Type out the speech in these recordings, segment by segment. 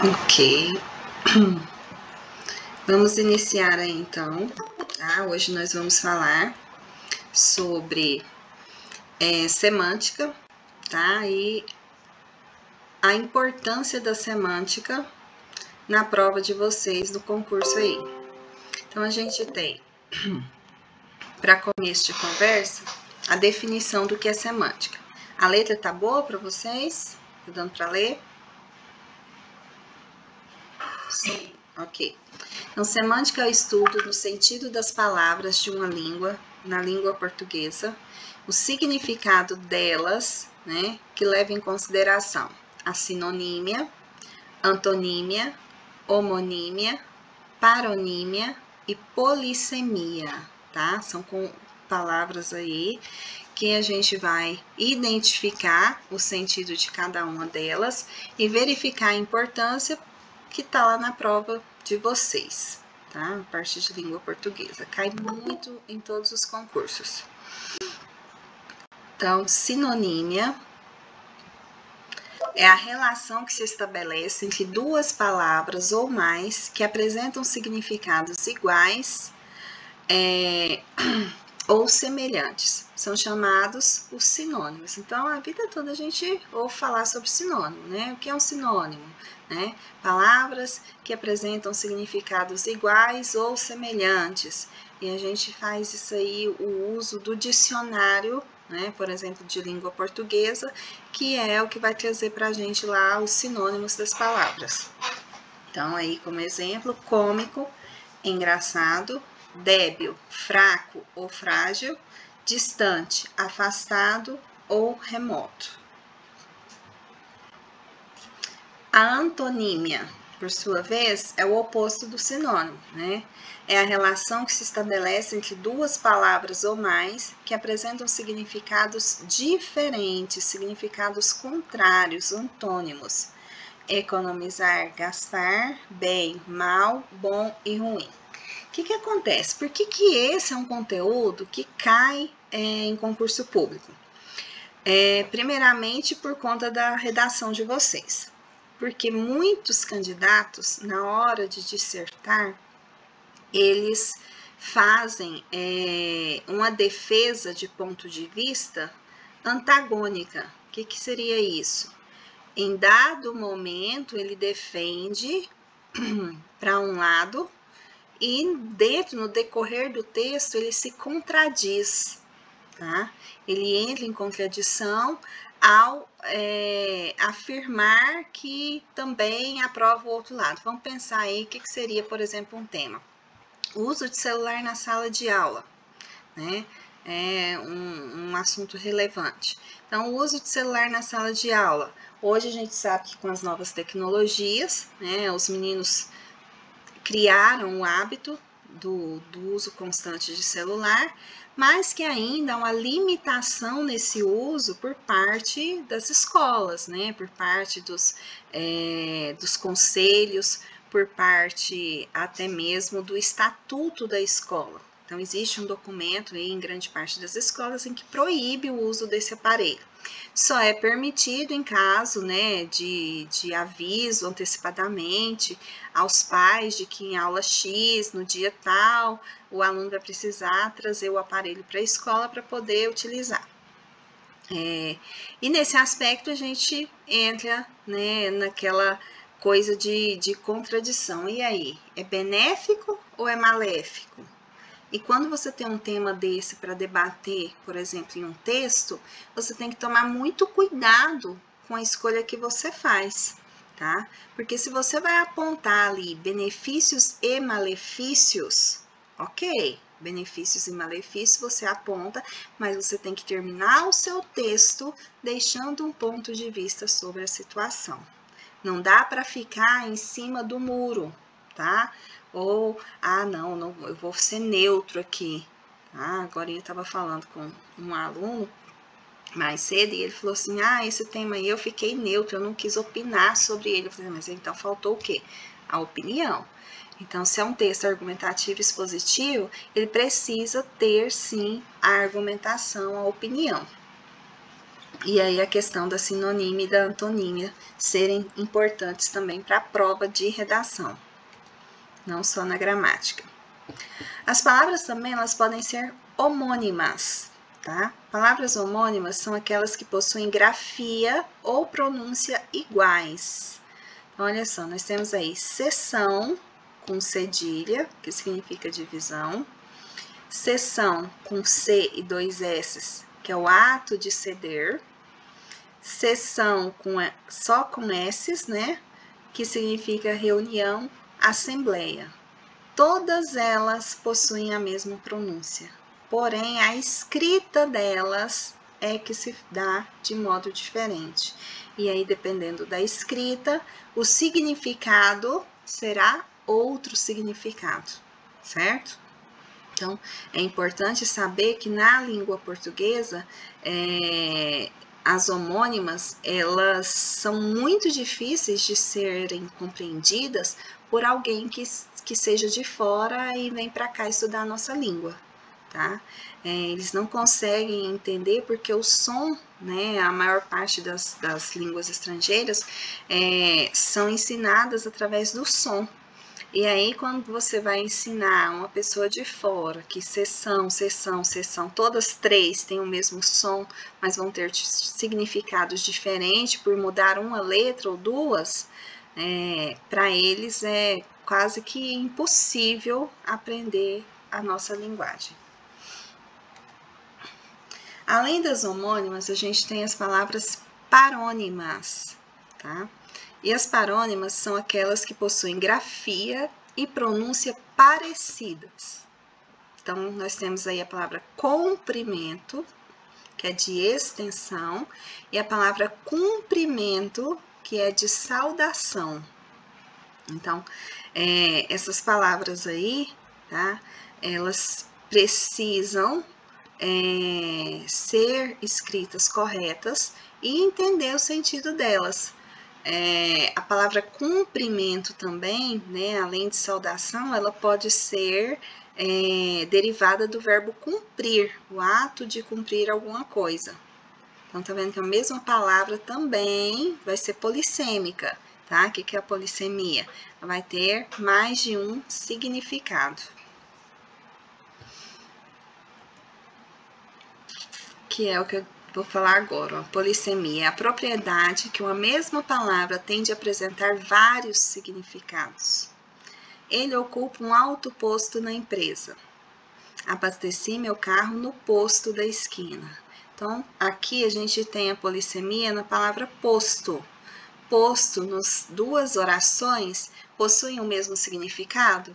Ok, vamos iniciar aí então, tá? Hoje nós vamos falar sobre semântica, tá? E a importância da semântica na prova de vocês do concurso aí. Então a gente tem, para começo de conversa, a definição do que é semântica. A letra tá boa para vocês? Tá dando para ler? Sim. Ok. Então, semântica é o estudo do sentido das palavras de uma língua, na língua portuguesa, o significado delas, né, que leva em consideração a sinonímia, antonímia, homonímia, paronímia e polissemia, tá? São com palavras aí que a gente vai identificar o sentido de cada uma delas e verificar a importância que tá lá na prova de vocês, tá? A parte de língua portuguesa. Cai muito em todos os concursos. Então, sinonímia é a relação que se estabelece entre duas palavras ou mais que apresentam significados iguais ou semelhantes. São chamados os sinônimos. Então, a vida toda a gente ouve falar sobre sinônimo, né? O que é um sinônimo? Né? Palavras que apresentam significados iguais ou semelhantes. E a gente faz isso aí, o uso do dicionário, né? Por exemplo, de língua portuguesa, que é o que vai trazer para a gente lá os sinônimos das palavras. Então, aí como exemplo, cômico, engraçado, débil, fraco ou frágil, distante, afastado ou remoto. A antonímia, por sua vez, é o oposto do sinônimo, né? É a relação que se estabelece entre duas palavras ou mais que apresentam significados diferentes, significados contrários, antônimos. Economizar, gastar, bem, mal, bom e ruim. O que acontece? Por que esse é um conteúdo que cai em concurso público? Primeiramente, por conta da redação de vocês. Porque muitos candidatos, na hora de dissertar, eles fazem uma defesa de ponto de vista antagônica. O que seria isso? Em dado momento, ele defende para um lado e no decorrer do texto, ele se contradiz, tá? Ele entra em contradição ao afirmar que também aprova o outro lado. Vamos pensar aí o que seria, por exemplo, um tema. O uso de celular na sala de aula, né? É um assunto relevante. Então, o uso de celular na sala de aula. Hoje a gente sabe que com as novas tecnologias, né, os meninos criaram o hábito do uso constante de celular, mas que ainda há uma limitação nesse uso por parte das escolas, né, por parte dos conselhos, por parte até mesmo do estatuto da escola. Então, existe um documento aí em grande parte das escolas em que proíbe o uso desse aparelho. Só é permitido em caso, né, de aviso antecipadamente aos pais de que em aula X, no dia tal, o aluno vai precisar trazer o aparelho para a escola para poder utilizar. E nesse aspecto a gente entra, né, naquela coisa de contradição. E aí, é benéfico ou é maléfico? E quando você tem um tema desse para debater, por exemplo, em um texto, você tem que tomar muito cuidado com a escolha que você faz, tá? Porque se você vai apontar ali benefícios e malefícios, ok, benefícios e malefícios você aponta, mas você tem que terminar o seu texto deixando um ponto de vista sobre a situação. Não dá para ficar em cima do muro, tá? Ou, não, eu vou ser neutro aqui. Agora eu estava falando com um aluno mais cedo e ele falou assim, esse tema aí eu fiquei neutro, eu não quis opinar sobre ele. Eu falei, mas então faltou o quê? A opinião. Então, se é um texto argumentativo expositivo, ele precisa ter, sim, a argumentação, a opinião. E aí a questão da sinonímia e da antonímia serem importantes também para a prova de redação, não só na gramática. As palavras também elas podem ser homônimas, tá? Palavras homônimas são aquelas que possuem grafia ou pronúncia iguais. Então, olha só, nós temos aí seção com cedilha, que significa divisão, seção com C e 2 S, que é o ato de ceder, seção só com S, né, que significa reunião, assembleia. Todas elas possuem a mesma pronúncia, porém a escrita delas é que se dá de modo diferente. E aí, dependendo da escrita, o significado será outro significado, certo? Então, é importante saber que na língua portuguesa, as homônimas, elas são muito difíceis de serem compreendidas por alguém que seja de fora e vem para cá estudar a nossa língua, tá? Eles não conseguem entender porque o som, né, a maior parte das línguas estrangeiras são ensinadas através do som. E aí, quando você vai ensinar uma pessoa de fora que seção, todas três têm o mesmo som, mas vão ter significados diferentes por mudar uma letra ou duas, para eles é quase que impossível aprender a nossa linguagem. Além das homônimas, a gente tem as palavras parônimas, tá? E as parônimas são aquelas que possuem grafia e pronúncia parecidas. Então, nós temos aí a palavra comprimento, que é de extensão, e a palavra cumprimento, que é de saudação. Então, essas palavras aí, tá? Elas precisam ser escritas corretas e entender o sentido delas. A palavra cumprimento também, né, além de saudação, ela pode ser derivada do verbo cumprir, o ato de cumprir alguma coisa. Então, tá vendo que a mesma palavra também vai ser polissêmica, tá? O que é a polissemia? Ela vai ter mais de um significado. Que é o que eu vou falar agora. A polissemia é a propriedade que uma mesma palavra tem de apresentar vários significados. Ele ocupa um alto posto na empresa. Abasteci meu carro no posto da esquina. Então, aqui a gente tem a polissemia na palavra posto. Posto, nas duas orações, possuem o mesmo significado?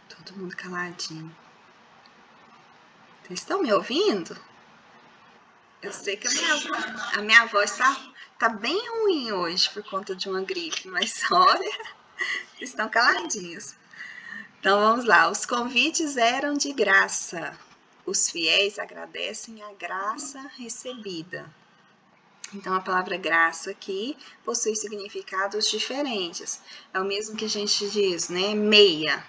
Todo mundo caladinho. Vocês estão me ouvindo? Eu sei que a minha voz tá bem ruim hoje por conta de uma gripe, mas olha, estão caladinhos. Então vamos lá, os convites eram de graça. Os fiéis agradecem a graça recebida. Então a palavra graça aqui possui significados diferentes. É o mesmo que a gente diz, né? Meia.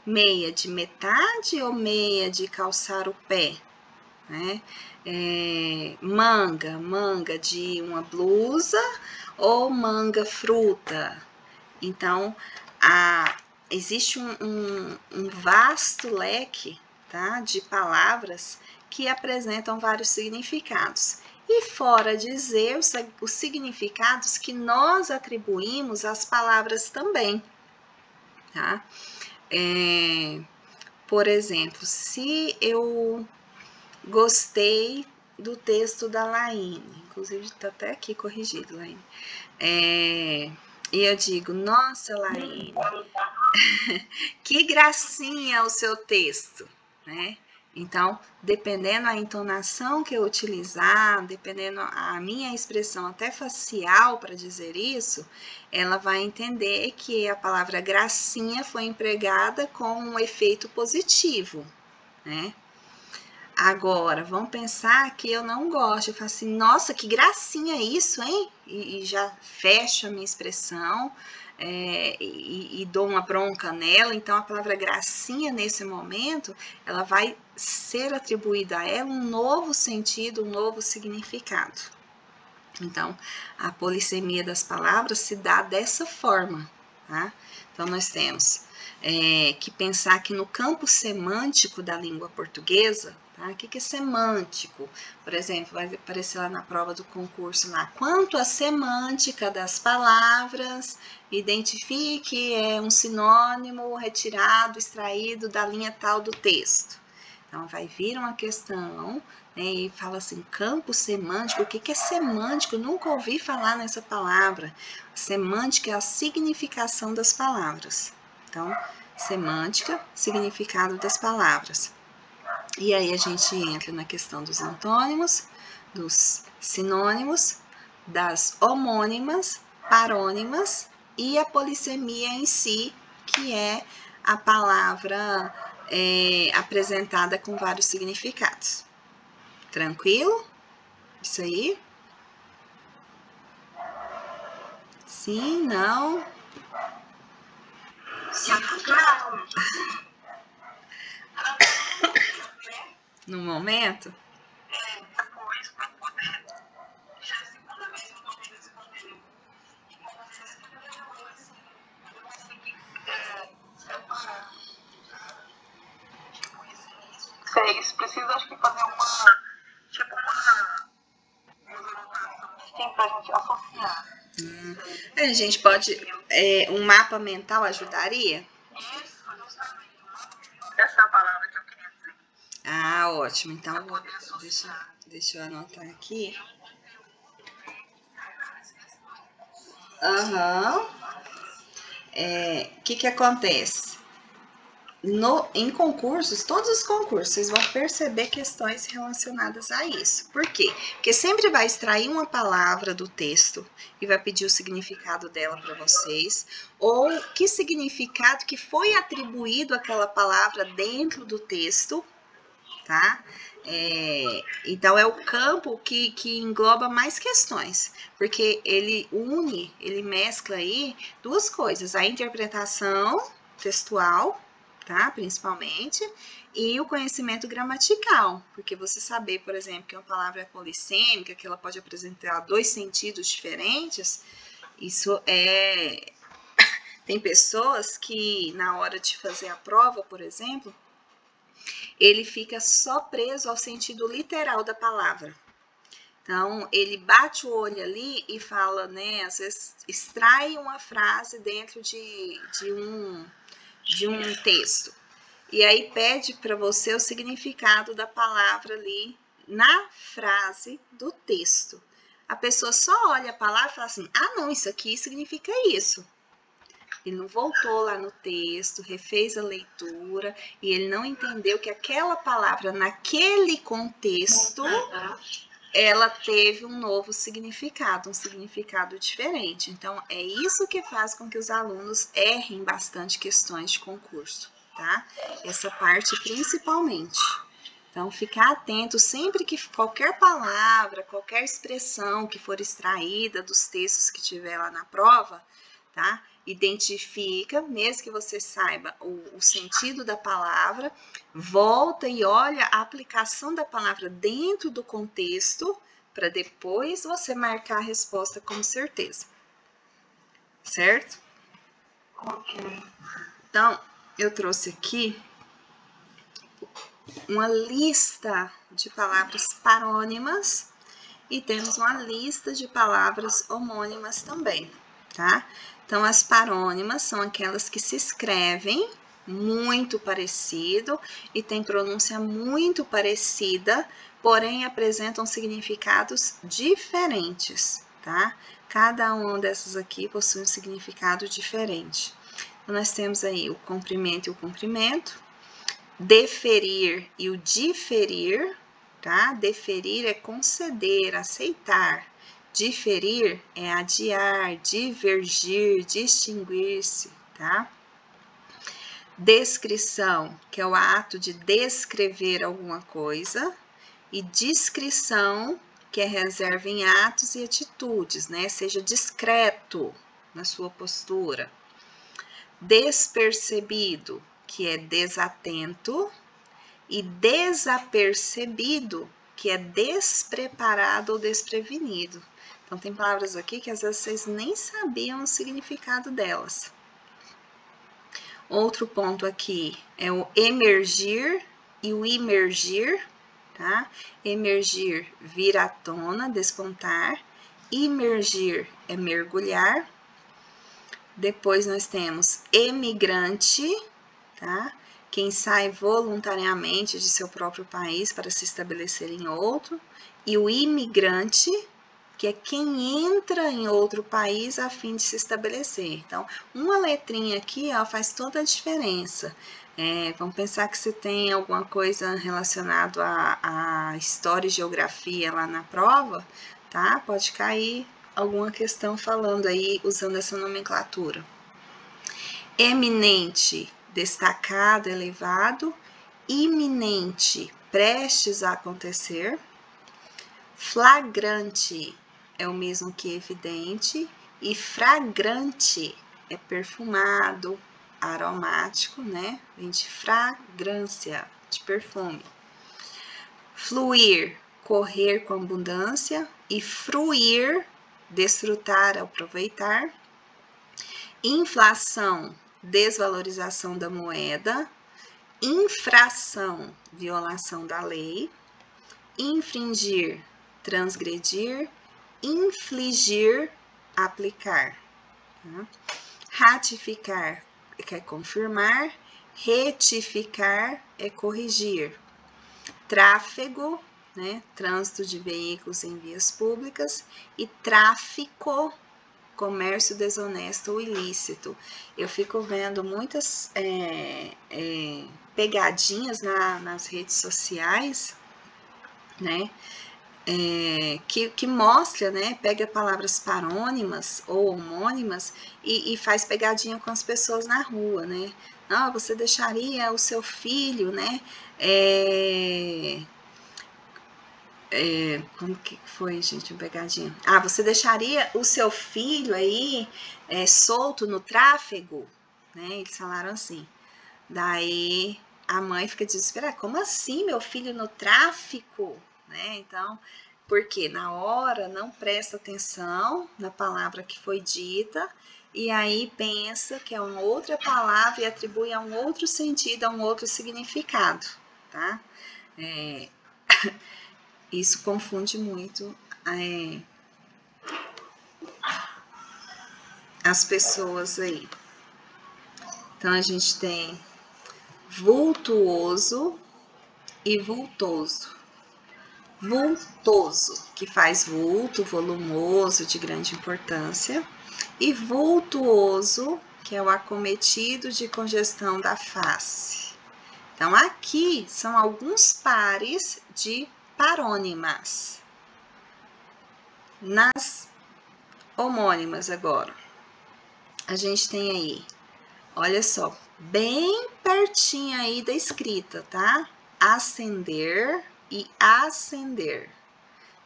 Meia de metade ou meia de calçar o pé? Né? Manga de uma blusa ou manga fruta. Então, existe um vasto leque, tá, de palavras que apresentam vários significados. E fora dizer os significados que nós atribuímos às palavras também, tá? Por exemplo, se eu gostei do texto da Laine, inclusive está até aqui corrigido, Laine. E eu digo, nossa, Laine, que gracinha o seu texto, né? Então, dependendo a entonação que eu utilizar, dependendo a minha expressão até facial para dizer isso, ela vai entender que a palavra gracinha foi empregada com um efeito positivo, né? Agora, vamos pensar que eu não gosto. Eu falo assim, nossa, que gracinha isso, hein? E já fecho a minha expressão, e dou uma bronca nela, então a palavra gracinha nesse momento, ela vai ser atribuída a ela um novo sentido, um novo significado. Então, a polissemia das palavras se dá dessa forma, tá? Então, nós temos que pensar que no campo semântico da língua portuguesa, tá? O que é semântico? Por exemplo, vai aparecer lá na prova do concurso lá, quanto à semântica das palavras, identifique um sinônimo retirado, extraído da linha tal do texto. Então, vai vir uma questão, né, e fala assim, campo semântico, o que é semântico? Eu nunca ouvi falar nessa palavra. Semântica é a significação das palavras. Então, semântica, significado das palavras. E aí a gente entra na questão dos antônimos, dos sinônimos, das homônimas, parônimas e a polissemia em si, que é a palavra apresentada com vários significados. Tranquilo? Isso aí? Sim, não? No momento? Vocês precisam, acho que, fazer uma assim, pra gente associar. A gente pode, um mapa mental ajudaria? Essa é a palavra que eu queria dizer. Ah, ótimo. Então, deixa eu anotar aqui. Aham. O que acontece? Em concursos, todos os concursos, vocês vão perceber questões relacionadas a isso. Por quê? Porque sempre vai extrair uma palavra do texto e vai pedir o significado dela para vocês, ou que significado que foi atribuído àquela palavra dentro do texto, tá? Então, é o campo que engloba mais questões, porque ele mescla aí duas coisas, a interpretação textual, tá? Principalmente, e o conhecimento gramatical, porque você saber, por exemplo, que uma palavra é polissêmica, que ela pode apresentar dois sentidos diferentes, isso tem pessoas que, na hora de fazer a prova, por exemplo, ele fica só preso ao sentido literal da palavra. Então, ele bate o olho ali e fala, né, às vezes extrai uma frase dentro de um texto. E aí pede para você o significado da palavra ali na frase do texto. A pessoa só olha a palavra e fala assim, ah, não, isso aqui significa isso. Ele não voltou lá no texto, refez a leitura e ele não entendeu que aquela palavra, naquele contexto, ela teve um novo significado, um significado diferente. Então, é isso que faz com que os alunos errem bastante questões de concurso, tá? Essa parte principalmente. Então, ficar atento sempre que qualquer palavra, qualquer expressão que for extraída dos textos que tiver lá na prova, tá? Identifica, mesmo que você saiba o sentido da palavra, volta e olha a aplicação da palavra dentro do contexto, para depois você marcar a resposta com certeza. Certo? Ok. Então, eu trouxe aqui uma lista de palavras parônimas e temos uma lista de palavras homônimas também, tá? Então, as parônimas são aquelas que se escrevem muito parecido e tem pronúncia muito parecida, porém apresentam significados diferentes, tá? Cada uma dessas aqui possui um significado diferente. Então, nós temos aí o comprimento e o comprimento, deferir e o diferir, tá? Deferir é conceder, aceitar. Diferir é adiar, divergir, distinguir-se, tá? Descrição, que é o ato de descrever alguma coisa, e discrição, que é reserva em atos e atitudes, né? Seja discreto, na sua postura. Despercebido, que é desatento, e desapercebido, que é despreparado ou desprevenido. Então, tem palavras aqui que às vezes vocês nem sabiam o significado delas. Outro ponto aqui é o emergir e o imergir, tá? Emergir, vir à tona, despontar. Imergir é mergulhar. Depois nós temos emigrante, tá? Quem sai voluntariamente de seu próprio país para se estabelecer em outro. E o imigrante, que é quem entra em outro país a fim de se estabelecer. Então, uma letrinha aqui, ó, faz toda a diferença. Vamos pensar que você tem alguma coisa relacionada à história e geografia lá na prova, tá? Pode cair alguma questão falando aí, usando essa nomenclatura. Eminente, destacado, elevado. Iminente, prestes a acontecer. Flagrante é o mesmo que evidente. E fragrante é perfumado, aromático, né? Vem de fragrância, de perfume. Fluir, correr com abundância. E fruir, desfrutar, aproveitar. Inflação, desvalorização da moeda. Infração, violação da lei. Infringir, transgredir. Infligir, aplicar. Tá? Ratificar é confirmar. Retificar é corrigir. Tráfego, né? Trânsito de veículos em vias públicas. E tráfico, comércio desonesto ou ilícito. Eu fico vendo muitas pegadinhas nas redes sociais, né? Que mostra, né? Pega palavras parônimas ou homônimas e faz pegadinha com as pessoas na rua, né? Não, você deixaria o seu filho, né? Como que foi, gente, uma pegadinha? Ah, você deixaria o seu filho aí solto no tráfego? Né? Eles falaram assim. Daí a mãe fica desesperada. Como assim, meu filho no tráfico? Né? Então, porque na hora não presta atenção na palavra que foi dita e aí pensa que é uma outra palavra e atribui a um outro sentido, a um outro significado, tá? Isso confunde muito as pessoas aí. Então, a gente tem vultuoso e vultoso. Vultoso, que faz vulto, volumoso, de grande importância. E vultuoso, que é o acometido de congestão da face. Então, aqui são alguns pares de parônimas. Nas homônimas agora, a gente tem aí, olha só, bem pertinho aí da escrita, tá? Acender e acender.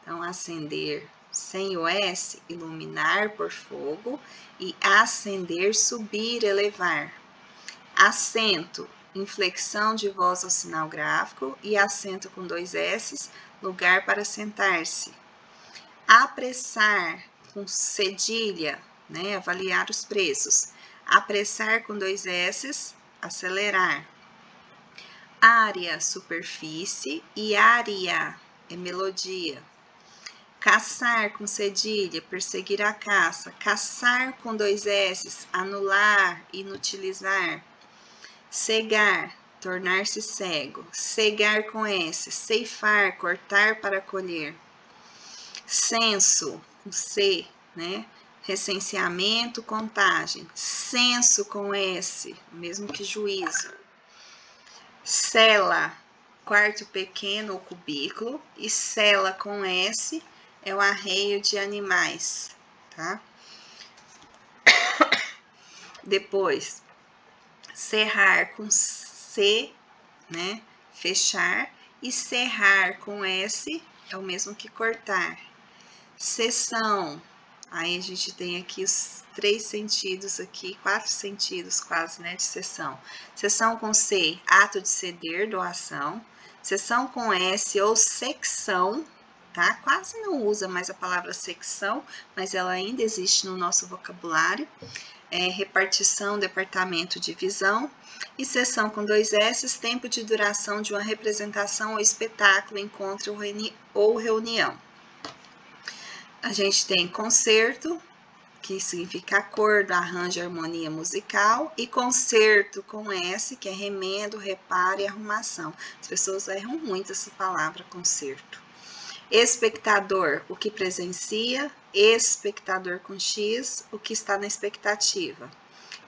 Então, acender sem o S, iluminar por fogo, e acender, subir, elevar. Acento, inflexão de voz ao sinal gráfico, e acento com 2 S, lugar para sentar-se. Apressar, com cedilha, né? Avaliar os preços. Apressar com 2 S, acelerar. Área, superfície, e área é melodia. Caçar com cedilha, perseguir a caça. Caçar com 2 S, anular, inutilizar. Cegar, tornar-se cego. Cegar com S, ceifar, cortar para colher. Censo, com C, né? Recenseamento, contagem. Censo com S, mesmo que juízo. Cela, quarto pequeno ou cubículo. E cela com S é o arreio de animais, tá? Depois, cerrar com C, né? Fechar. E cerrar com S é o mesmo que cortar. Seção, Aí a gente tem aqui os 3 sentidos aqui, 4 sentidos quase, né, de cessão. Cessão com C, ato de ceder, doação. Cessão com S ou secção, tá? Quase não usa mais a palavra secção, mas ela ainda existe no nosso vocabulário. Repartição, departamento, divisão. E cessão com 2 S, tempo de duração de uma representação ou espetáculo, encontro ou reunião. A gente tem concerto, que significa acordo, arranjo, harmonia musical, e concerto com S, que é remendo, reparo e arrumação. As pessoas erram muito essa palavra, concerto. Espectador, o que presencia. Espectador com X, o que está na expectativa.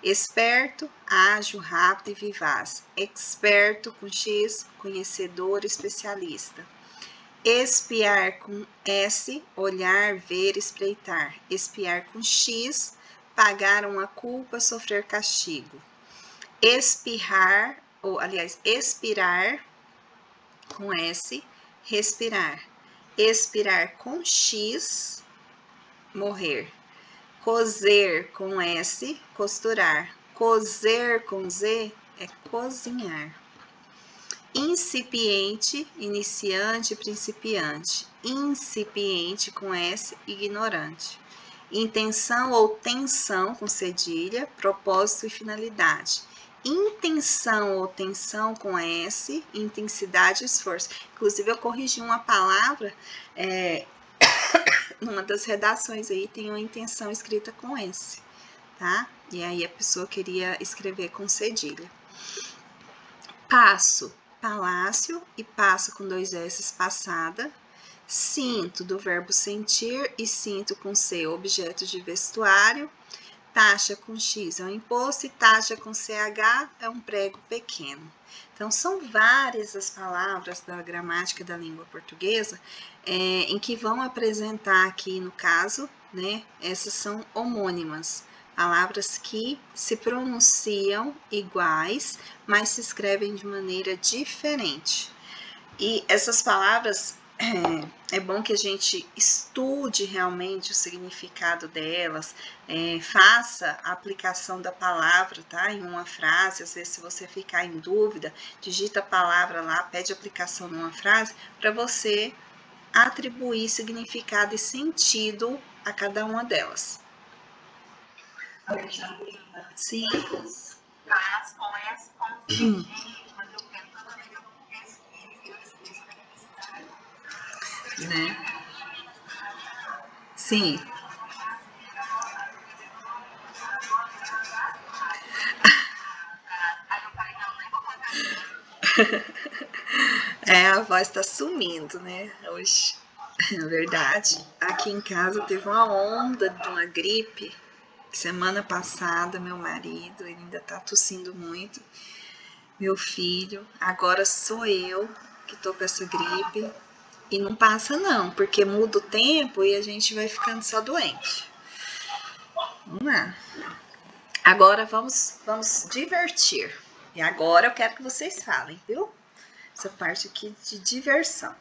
Esperto, ágil, rápido e vivaz. Experto com X, conhecedor, especialista. Espiar com S, olhar, ver, espreitar. Espiar com X, pagar uma culpa, sofrer castigo. Espirrar, ou aliás, expirar com S, respirar. Expirar com X, morrer. Cozer com S, costurar. Cozer com Z é cozinhar. Incipiente, iniciante, principiante. Incipiente com S, ignorante. Intenção ou tensão com cedilha, propósito e finalidade. Intenção ou tensão com S, intensidade e esforço. Inclusive, eu corrigi uma palavra, numa das redações aí tem uma intenção escrita com S, tá? E aí a pessoa queria escrever com cedilha. Passo, palácio, e passo com 2 S, passada. Cinto, do verbo sentir, e cinto com C, objeto de vestuário. Taxa com X é um imposto e taxa com CH é um prego pequeno. Então, são várias as palavras da gramática da língua portuguesa em que vão apresentar aqui, no caso, né? Essas são homônimas. Palavras que se pronunciam iguais, mas se escrevem de maneira diferente. E essas palavras, é bom que a gente estude realmente o significado delas, faça a aplicação da palavra, tá? Em uma frase, às vezes se você ficar em dúvida, digita a palavra lá, pede aplicação numa frase, para você atribuir significado e sentido a cada uma delas. Sim. Mas com essa mas eu quero toda vez Né? Sim. A voz tá sumindo, né? Hoje. É verdade. Aqui em casa teve uma onda de uma gripe. Semana passada, meu marido, ele ainda tá tossindo muito. Meu filho, agora sou eu que tô com essa gripe. E não passa não, porque muda o tempo e a gente vai ficando só doente. Vamos lá. Agora vamos divertir. E agora eu quero que vocês falem, viu? Essa parte aqui de diversão.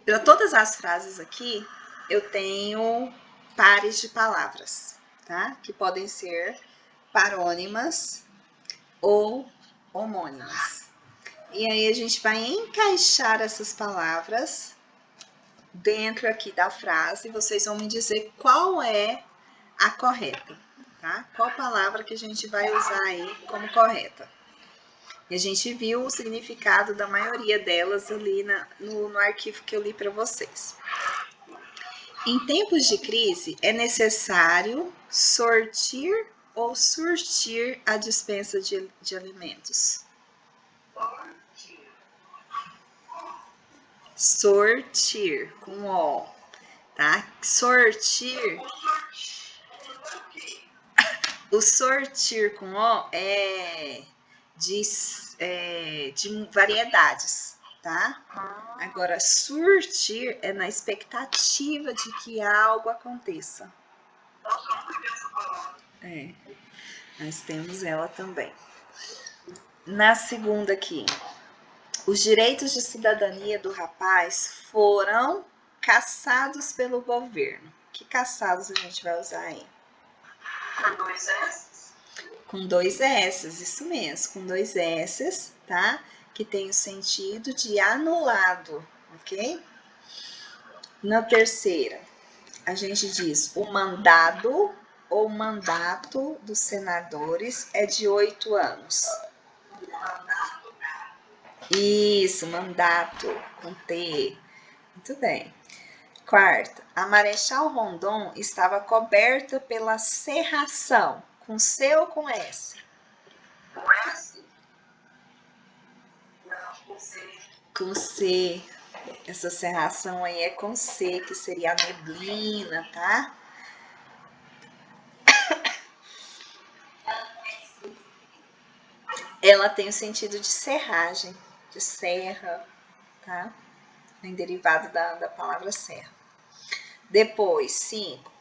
Para todas as frases aqui, eu tenho pares de palavras, tá? Que podem ser parônimas ou homônimas. E aí a gente vai encaixar essas palavras dentro aqui da frase. Vocês vão me dizer qual é a correta, tá? Qual palavra que a gente vai usar aí como correta. E a gente viu o significado da maioria delas ali no arquivo que eu li para vocês. Em tempos de crise, é necessário sortir ou surtir a dispensa de alimentos? Sortir, com O, tá? Sortir. O sortir com O é de variedades, tá? Agora, surtir é na expectativa de que algo aconteça. Nós temos ela também. Na segunda aqui, os direitos de cidadania do rapaz foram caçados pelo governo. Que caçados a gente vai usar aí? Com 2 S. Com 2 S, isso mesmo, com 2 S, tá? Que tem o sentido de anulado, ok? Na terceira, a gente diz o mandado ou mandato dos senadores é de 8 anos. Isso, mandato, com T. Muito bem. Quarta, a Marechal Rondon estava coberta pela cerração, com C ou com S? Com S? Não, com C. Com C. Essa cerração aí é com C, que seria a neblina, tá? Ela tem o sentido de serragem, de serra, tá? Em derivado da palavra serra. Depois, 5.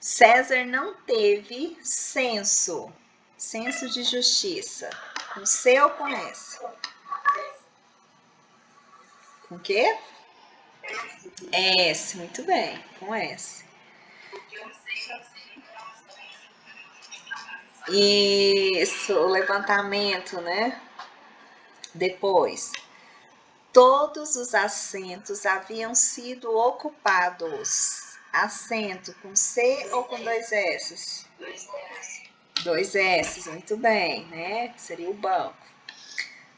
César não teve senso de justiça. Com C ou com S? Com quê? S, muito bem, com S. Isso, o levantamento, né? Depois, todos os assentos haviam sido ocupados. Assento com C ou com 2 S? 2 S, muito bem, né? Seria o banco.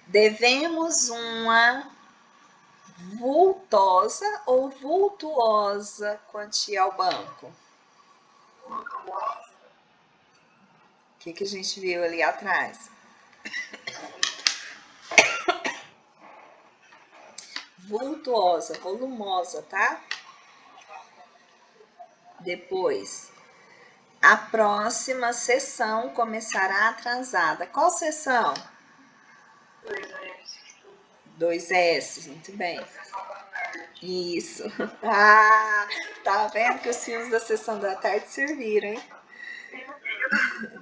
Devemos uma vultosa ou vultuosa quantia ao banco? O que a gente viu ali atrás? Vultuosa, volumosa, tá? Depois, a próxima sessão começará atrasada. Qual sessão? 2 S, muito bem. Isso. Ah, tá vendo que os filmes da sessão da tarde serviram, hein?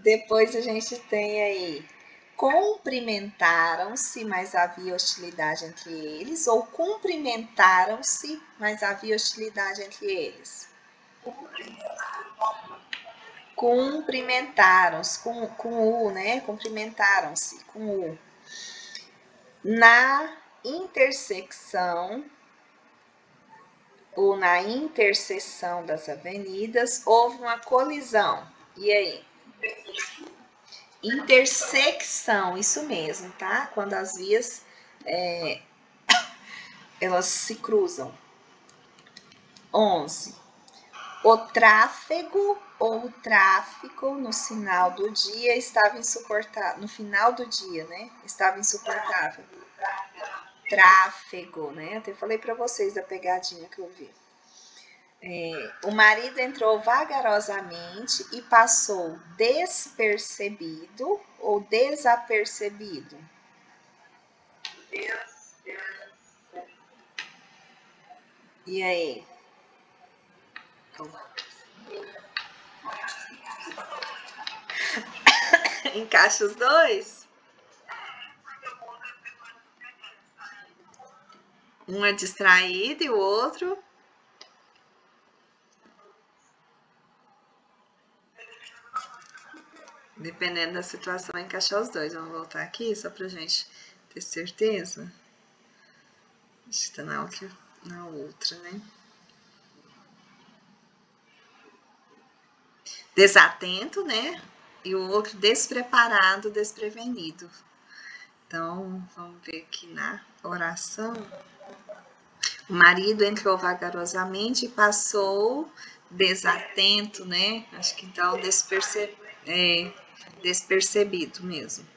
Depois a gente tem aí, cumprimentaram-se, mas havia hostilidade entre eles, ou cumprimentaram-se, mas havia hostilidade entre eles? Cumprimentaram-se, com U, né? Cumprimentaram-se, com U. Na intersecção, ou na interseção das avenidas, houve uma colisão. E aí? Intersecção, isso mesmo, tá? Quando as vias elas se cruzam. 11. O tráfego ou o tráfico no final do dia estava insuportável. No final do dia, né? Estava insuportável. Tráfego, né? Até falei para vocês da pegadinha que eu vi. O marido entrou vagarosamente e passou despercebido ou desapercebido? E aí? Encaixa os dois? Um é distraído e o outro? Dependendo da situação, vai encaixar os dois. Vamos voltar aqui só pra gente ter certeza. Acho que tá na outra, né? Desatento, né? E o outro despreparado, desprevenido. Então, vamos ver aqui na oração. O marido entrou vagarosamente e passou desatento, né? Acho que então despercebido mesmo.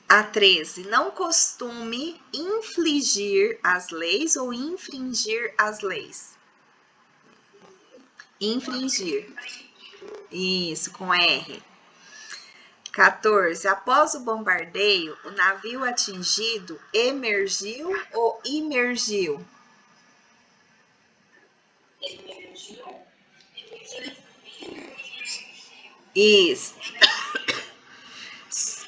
A 13. Não costume infligir as leis ou infringir as leis. Infringir. Isso, com R. 14. Após o bombardeio, o navio atingido emergiu ou imergiu? Isso.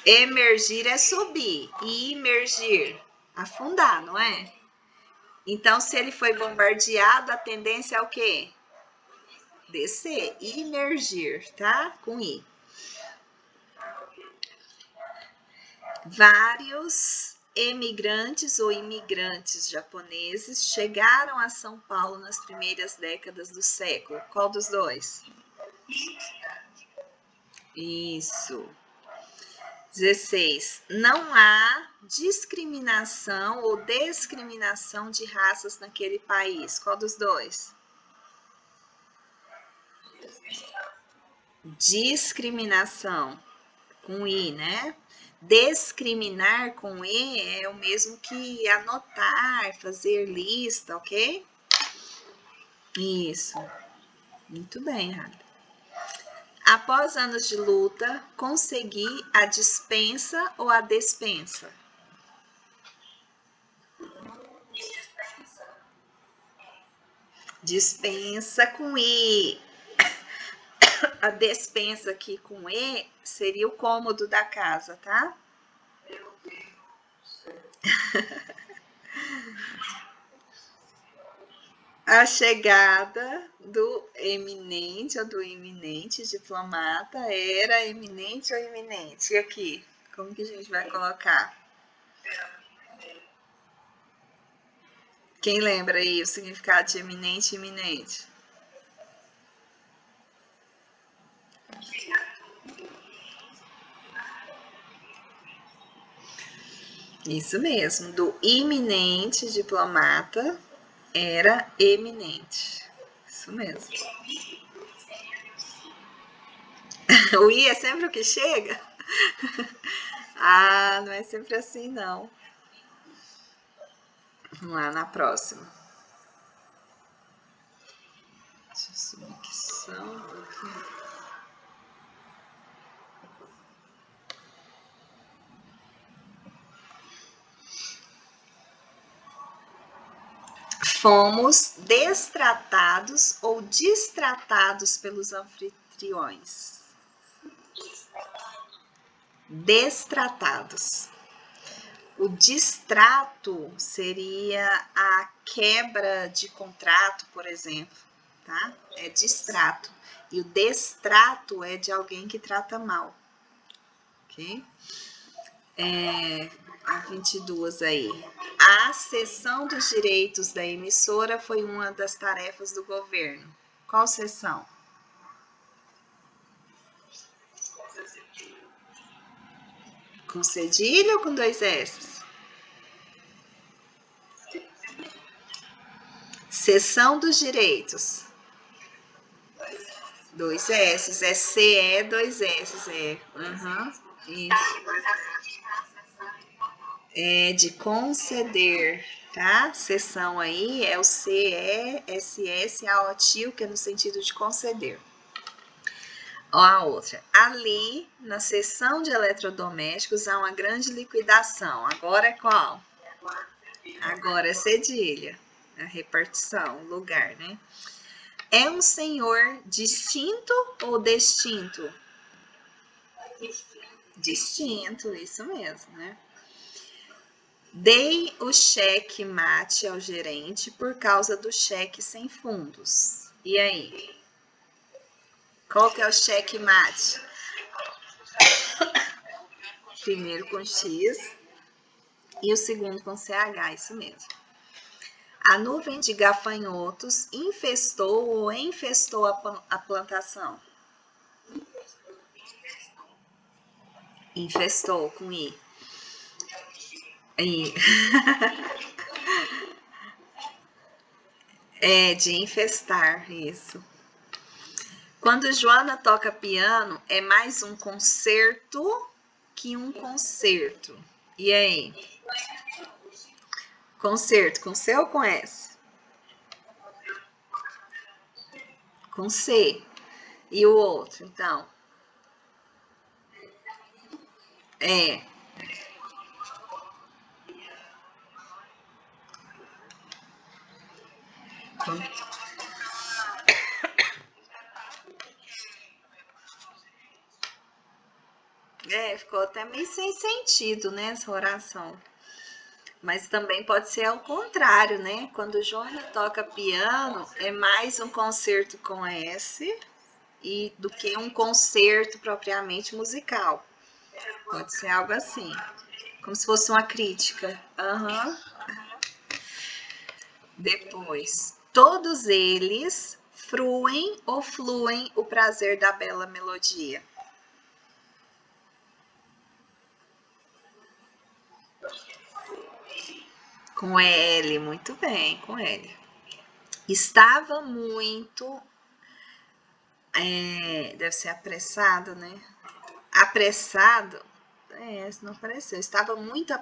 Emergir é subir e imergir, afundar, não é? Então, se ele foi bombardeado, a tendência é o quê? Descer, imergir, tá? Com I. Vários emigrantes ou imigrantes japoneses chegaram a São Paulo nas primeiras décadas do século. Qual dos dois? Isso. 16. Não há discriminação ou discriminação de raças naquele país. Qual dos dois? Discriminação, com I, né? Discriminar com E é o mesmo que anotar, fazer lista, ok? Isso. Muito bem, Rafa. Após anos de luta, consegui a dispensa ou a despensa? Dispensa com I. A despensa aqui com E seria o cômodo da casa, tá? A chegada do eminente ou do iminente diplomata era eminente ou iminente? E aqui, como que a gente vai colocar? Quem lembra aí o significado de eminente e iminente? Isso mesmo, do iminente diplomata era eminente. Isso mesmo. O I é sempre o que chega? Ah, não é sempre assim, não. Vamos lá na próxima. Deixa eu subir aqui só um pouquinho. Fomos destratados ou distratados pelos anfitriões. Destratados. O distrato seria a quebra de contrato, por exemplo, tá? É distrato. E o destrato é de alguém que trata mal, ok? A 22 aí. A cessão dos direitos da emissora foi uma das tarefas do governo. Qual cessão? Com cedilha ou com dois S? Cessão dos direitos. Dois S. É CE, dois S. É. Uhum. Isso. É de conceder, tá? Cessão aí é o CESSAOTIL, que é no sentido de conceder. Ó, a outra. Ali, na seção de eletrodomésticos, há uma grande liquidação. Agora é qual? Agora é cedilha. A repartição, o lugar, né? É um senhor distinto ou distinto? Distinto, isso mesmo, né? Dei o cheque mate ao gerente por causa do cheque sem fundos. E aí? Qual que é o cheque mate? Primeiro com X e o segundo com CH, isso mesmo. A nuvem de gafanhotos infestou ou infestou a plantação? Infestou com I. I. É de infestar, isso. Quando Joana toca piano, é mais um concerto que um concerto. E aí? Concerto com C ou com S? Com C. E o outro, então? É. É, ficou até meio sem sentido, né, essa oração. Mas também pode ser ao contrário, né? Quando o Júnior toca piano, é mais um concerto com S do que um concerto propriamente musical. Pode ser algo assim, como se fosse uma crítica. Aham. Depois, todos eles fruem ou fluem o prazer da bela melodia. Com L, muito bem, com L. Estava muito. Deve ser apressado, né? Apressado. Não apareceu. Estava muito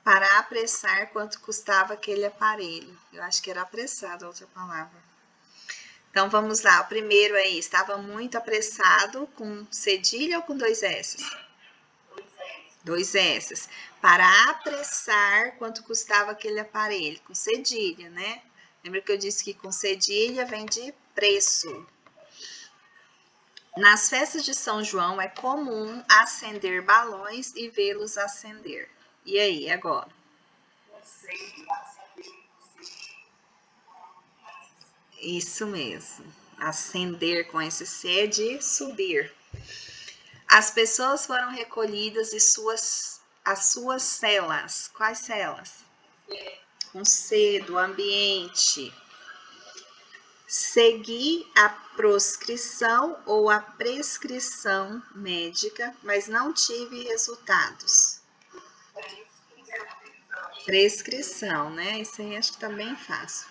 para apressar quanto custava aquele aparelho. Eu acho que era apressado a outra palavra. Então vamos lá. O primeiro aí, estava muito apressado com cedilha ou com dois S? Dois S. Para apressar quanto custava aquele aparelho, com cedilha, né? Lembra que eu disse que com cedilha vem de preço. Nas festas de São João é comum acender balões e vê-los acender. E aí, agora? Isso mesmo. Acender com esse C é de subir. As pessoas foram recolhidas e as suas celas. Quais celas? Com C, do ambiente. Segui a proscrição ou a prescrição médica, mas não tive resultados. Prescrição, né? Isso aí acho que tá bem fácil.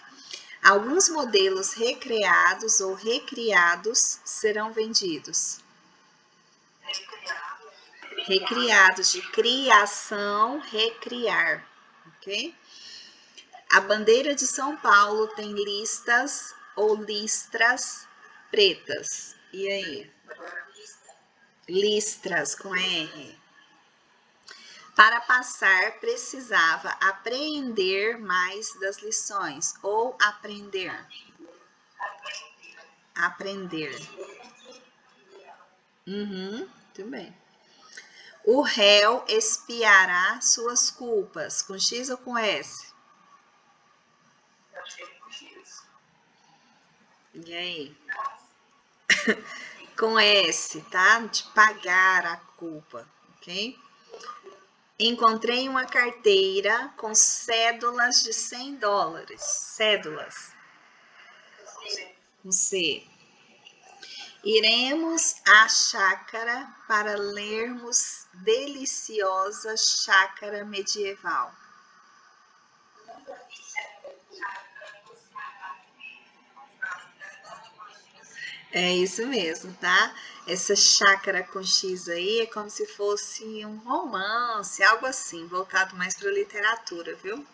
Alguns modelos recreados ou recriados serão vendidos. Recriados, de criação, recriar, ok? A bandeira de São Paulo tem listas ou listras pretas. E aí? Listras com R. Para passar, precisava apreender mais das lições ou aprender. Aprender. Muito bem. O réu expiará suas culpas. Com X ou com S? E aí? Com S, tá? De pagar a culpa, ok? Encontrei uma carteira com cédulas de $100. Cédulas. Com C. Iremos à chácara para lermos deliciosa chácara medieval. É isso mesmo, tá? Essa chácara com X aí é como se fosse um romance, algo assim, voltado mais para literatura, viu?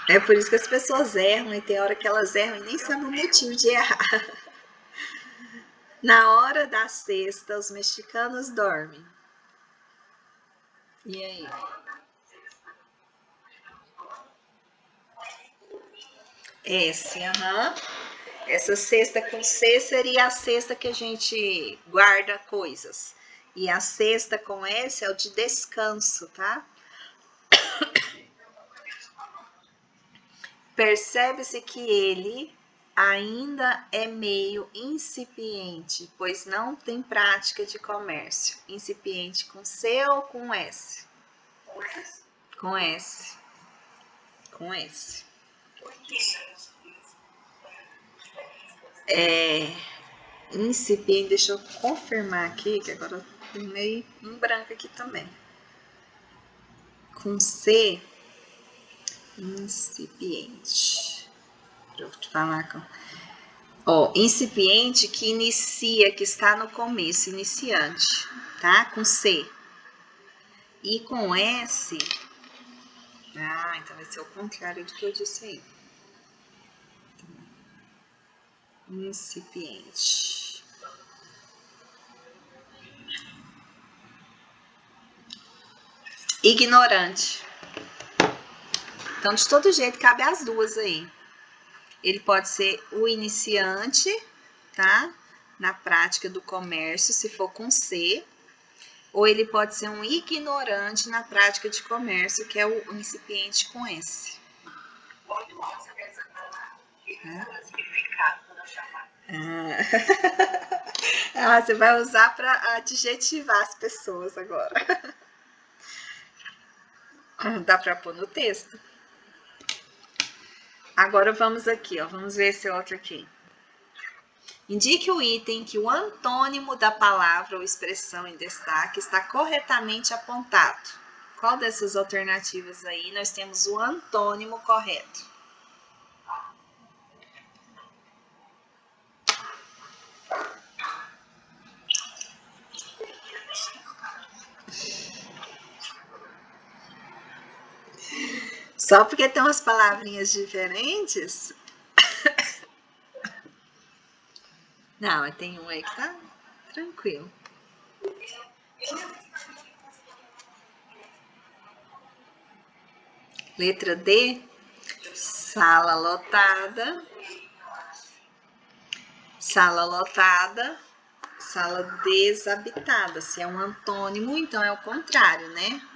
É por isso que as pessoas erram, e tem hora que elas erram e nem sabem o motivo de errar. Na hora da siesta, os mexicanos dormem. E aí? S, aham. Essa cesta com C seria a cesta que a gente guarda coisas. E a cesta com S é o de descanso, tá? Percebe-se que ele ainda é meio incipiente, pois não tem prática de comércio. Incipiente com C ou com S? Com S. Com S. Incipiente, deixa eu confirmar aqui, que agora eu terminei um branco aqui também. Com C, incipiente. Deixa eu te falar com... incipiente que inicia, que está no começo, iniciante, tá? Com C. E com S, então vai ser o contrário do que eu disse aí. Incipiente. Ignorante. Então, de todo jeito, cabe as duas aí. Ele pode ser o iniciante, tá? Na prática do comércio, se for com C. ou ele pode ser um ignorante na prática de comércio, que é o incipiente com S. Ah, você vai usar para adjetivar as pessoas agora. Dá para pôr no texto. Agora vamos aqui, ó. Vamos ver esse outro aqui. Indique o item que o antônimo da palavra ou expressão em destaque está corretamente apontado. Qual dessas alternativas aí nós temos o antônimo correto? Só porque tem umas palavrinhas diferentes? Não, tem um aí que tá tranquilo. Letra D, sala lotada. Sala lotada, sala desabitada. Se é um antônimo, então é o contrário, né?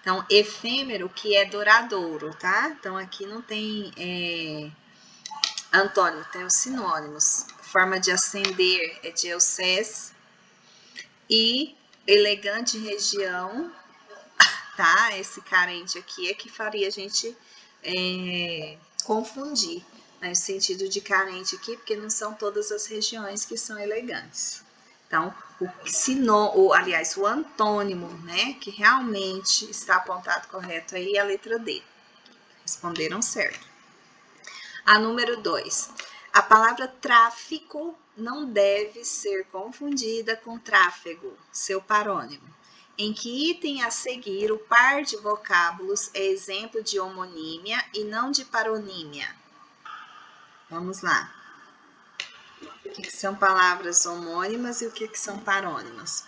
Então, efêmero, que é duradouro, tá? Então, aqui não tem antônimo, tem os sinônimos. Forma de ascender é de Eusés. E elegante região, tá? Esse carente aqui é que faria a gente confundir, né? No sentido de carente aqui, porque não são todas as regiões que são elegantes. Então, o antônimo, né, que realmente está apontado correto aí é a letra D. Responderam certo. A número 2. A palavra tráfico não deve ser confundida com tráfego, seu parônimo. Em que item a seguir o par de vocábulos é exemplo de homonímia e não de paronímia? Vamos lá. O que são palavras homônimas e o que são parônimas?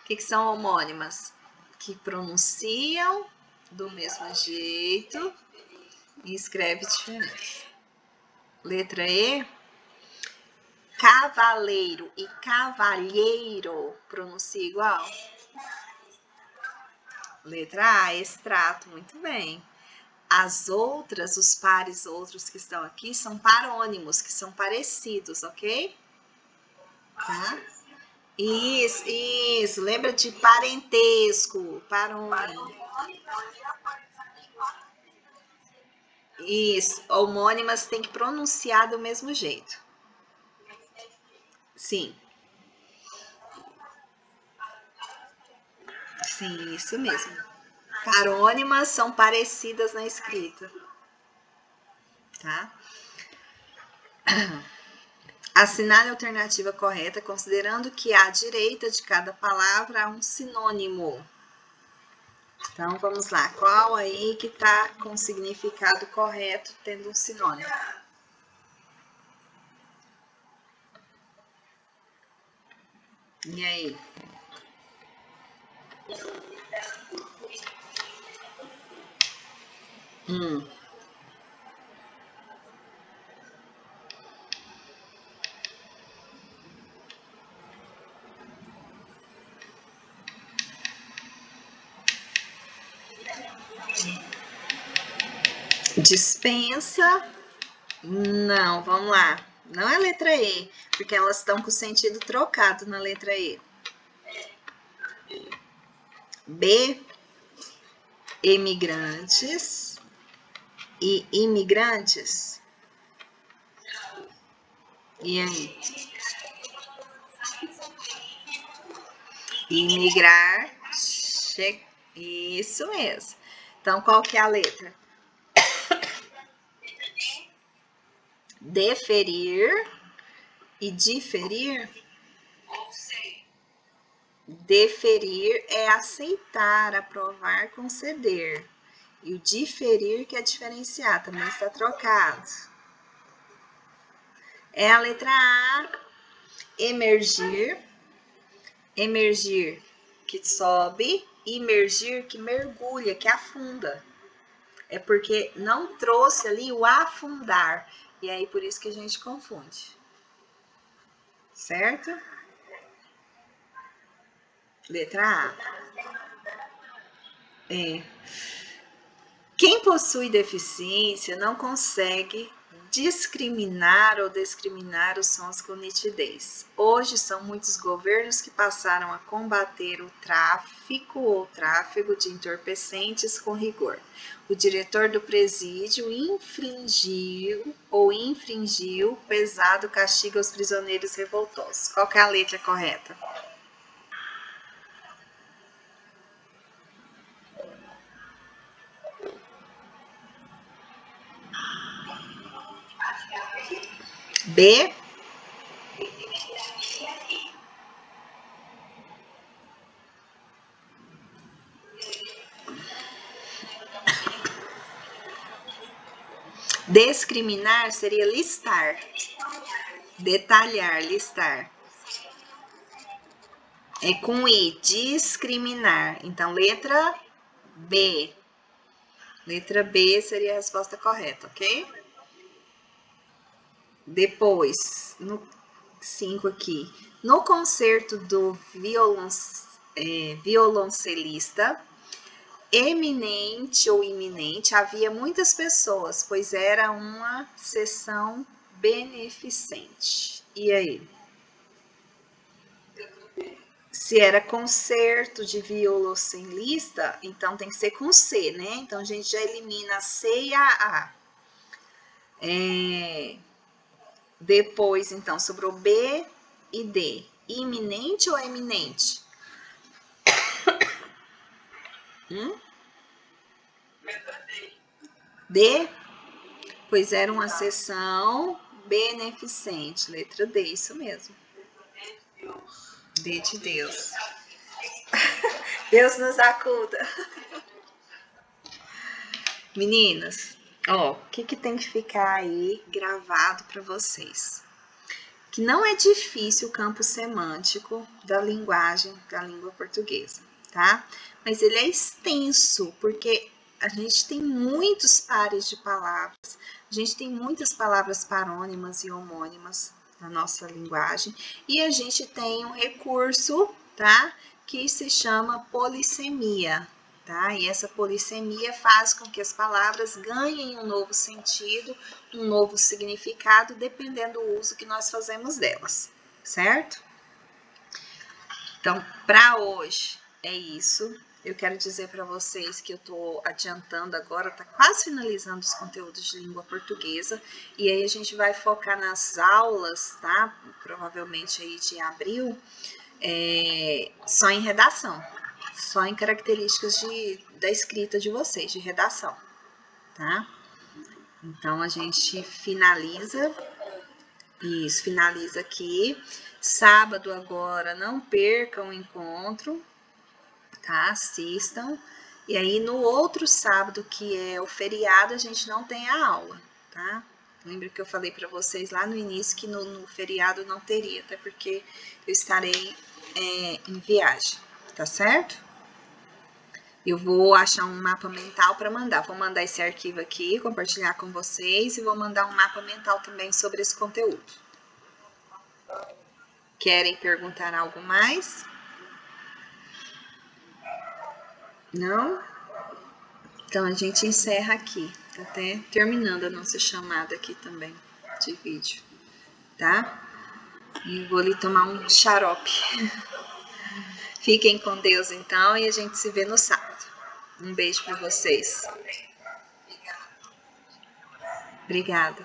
O que são homônimas? Que pronunciam do mesmo jeito e escreve diferente. Letra E. Cavaleiro e cavalheiro pronuncia igual? Letra A, extrato, muito bem. As outras, os pares outros que estão aqui, são parônimos, que são parecidos, ok? Tá? Isso. Lembra de parentesco, parônimo. Isso, homônimas tem que pronunciar do mesmo jeito. Sim. Sim, isso mesmo. Parônimas são parecidas na escrita. Tá? Assinale a alternativa correta, considerando que à direita de cada palavra há um sinônimo. Então, vamos lá. Qual aí que tá com significado correto, tendo um sinônimo? E aí? Dispensa. Não, vamos lá. Não é letra E, porque elas estão com o sentido trocado na letra E. B, emigrantes e imigrantes. E aí? Imigrar, isso mesmo. Então, qual que é a letra? Deferir e diferir. Deferir é aceitar, aprovar, conceder. E o diferir que é diferenciar, também está trocado. É a letra A, emergir. Emergir, que sobe. Imergir, que mergulha, que afunda. É porque não trouxe ali o afundar. E aí, por isso que a gente confunde. Certo? Letra A. Quem possui deficiência não consegue discriminar ou discriminar os sons com nitidez. Hoje são muitos governos que passaram a combater o tráfico ou tráfego de entorpecentes com rigor. O diretor do presídio infringiu pesado castigo aos prisioneiros revoltosos. Qual que é a letra correta? B. Discriminar seria listar. Detalhar, listar. É com I, discriminar. Então, letra B. Letra B seria a resposta correta, ok? Depois, no 5 aqui. No concerto do violoncelista, eminente ou iminente, havia muitas pessoas, pois era uma sessão beneficente. E aí? Se era concerto de violoncelista, então tem que ser com C, né? Então a gente já elimina a C e a A. Depois, então, sobrou B e D. Iminente ou eminente? D? Pois era uma sessão beneficente. Letra D, isso mesmo. D de Deus. Deus nos acuda. Meninas, ó, o que tem que ficar aí gravado para vocês? Que não é difícil o campo semântico da linguagem, da língua portuguesa, tá? Mas ele é extenso, porque a gente tem muitos pares de palavras, a gente tem muitas palavras parônimas e homônimas na nossa linguagem, e a gente tem um recurso, tá? Que se chama polissemia, tá? E essa polissemia faz com que as palavras ganhem um novo sentido, um novo significado, dependendo do uso que nós fazemos delas, certo? Então, para hoje é isso. Eu quero dizer para vocês que eu estou adiantando agora, está quase finalizando os conteúdos de língua portuguesa, e aí a gente vai focar nas aulas, tá? Provavelmente aí de abril, só em redação, só em características da escrita de vocês, de redação, tá? Então, a gente finaliza aqui. Sábado agora, não percam o encontro, tá? Assistam. E aí, no outro sábado, que é o feriado, a gente não tem a aula, tá? Lembra que eu falei para vocês lá no início que no feriado não teria, até porque eu estarei em viagem, tá certo? Eu vou achar um mapa mental para mandar. Vou mandar esse arquivo aqui, compartilhar com vocês e vou mandar um mapa mental também sobre esse conteúdo. Querem perguntar algo mais? Não? Então a gente encerra aqui. Tá até terminando a nossa chamada aqui também de vídeo, tá? E vou ali tomar um xarope. Fiquem com Deus então e a gente se vê no sábado. Um beijo para vocês. Obrigada.